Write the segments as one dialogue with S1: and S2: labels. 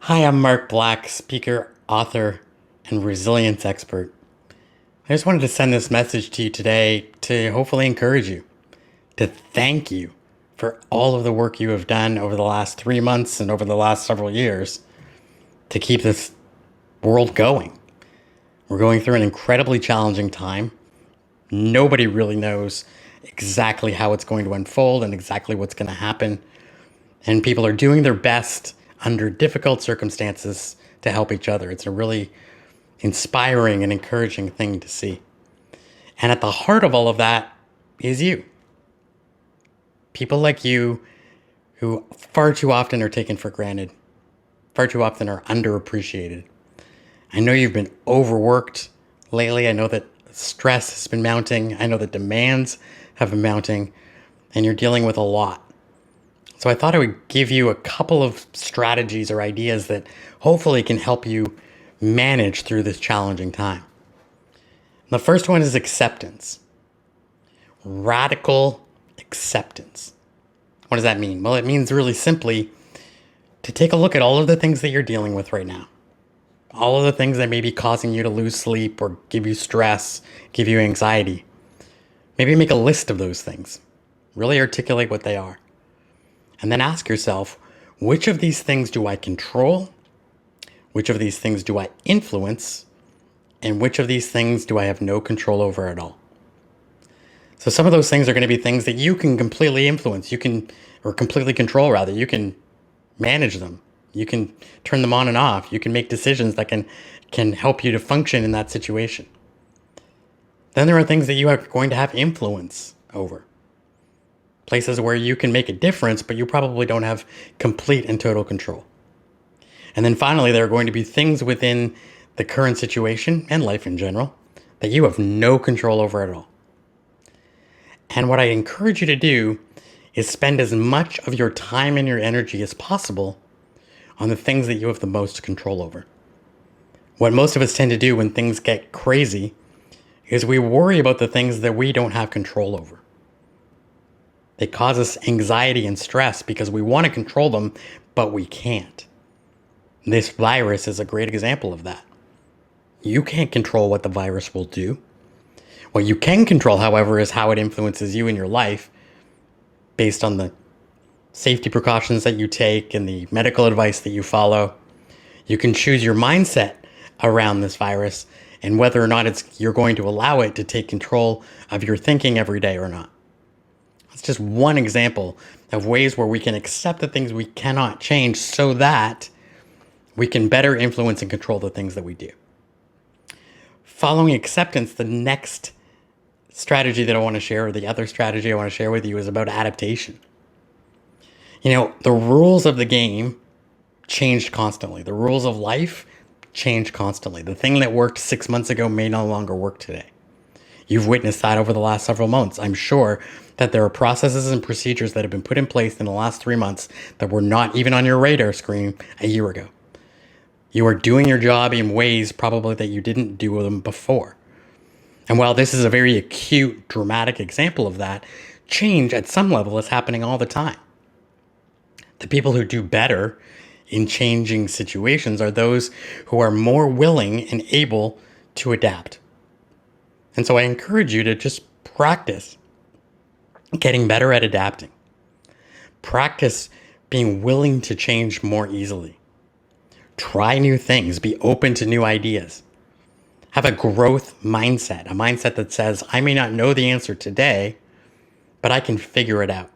S1: Hi, I'm Mark Black, speaker, author, and resilience expert. I just wanted to send this message to you today to hopefully encourage you, to thank you for all of the work you have done over the last 3 months and over the last several years to keep this world going. We're going through an incredibly challenging time. Nobody really knows exactly how it's going to unfold and exactly what's going to happen. And people are doing their best under difficult circumstances to help each other. It's a really inspiring and encouraging thing to see. And at the heart of all of that is you. People like you who far too often are taken for granted, far too often are underappreciated. I know you've been overworked lately. I know that stress has been mounting. I know that demands have been mounting, and you're dealing with a lot. So I thought I would give you a couple of strategies or ideas that hopefully can help you manage through this challenging time. The first one is acceptance. Radical acceptance. What does that mean? Well, it means really simply to take a look at all of the things that you're dealing with right now. All of the things that may be causing you to lose sleep or give you stress, give you anxiety. Maybe make a list of those things. Really articulate what they are. And then ask yourself, which of these things do I control? Which of these things do I influence? And which of these things do I have no control over at all? So some of those things are going to be things that you can completely influence. Or completely control rather. You can manage them. You can turn them on and off. You can make decisions that can help you to function in that situation. Then there are things that you are going to have influence over. Places where you can make a difference, but you probably don't have complete and total control. And then finally, there are going to be things within the current situation and life in general that you have no control over at all. And what I encourage you to do is spend as much of your time and your energy as possible on the things that you have the most control over. What most of us tend to do when things get crazy is we worry about the things that we don't have control over. They cause us anxiety and stress because we want to control them, but we can't. This virus is a great example of that. You can't control what the virus will do. What you can control, however, is how it influences you in your life based on the safety precautions that you take and the medical advice that you follow. You can choose your mindset around this virus and whether or not you're going to allow it to take control of your thinking every day or not. It's just one example of ways where we can accept the things we cannot change so that we can better influence and control the things that we do. Following acceptance, the next strategy that I want to share, or the other strategy I want to share with you, is about adaptation. The rules of the game changed constantly. The rules of life change constantly. The thing that worked 6 months ago may no longer work today. You've witnessed that over the last several months. I'm sure that there are processes and procedures that have been put in place in the last 3 months that were not even on your radar screen a year ago. You are doing your job in ways probably that you didn't do them before. And while this is a very acute, dramatic example of that, change at some level is happening all the time. The people who do better in changing situations are those who are more willing and able to adapt. And so I encourage you to just practice getting better at adapting. Practice being willing to change more easily. Try new things. Be open to new ideas. Have a growth mindset, a mindset that says, I may not know the answer today, but I can figure it out.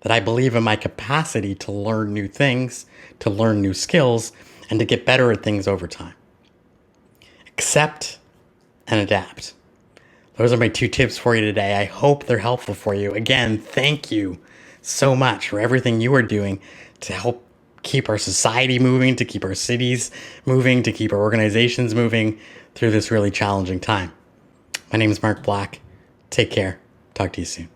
S1: That I believe in my capacity to learn new things, to learn new skills, and to get better at things over time. Accept and adapt. Those are my 2 tips for you today. I hope they're helpful for you. Again, thank you so much for everything you are doing to help keep our society moving, to keep our cities moving, to keep our organizations moving through this really challenging time. My name is Mark Black. Take care. Talk to you soon.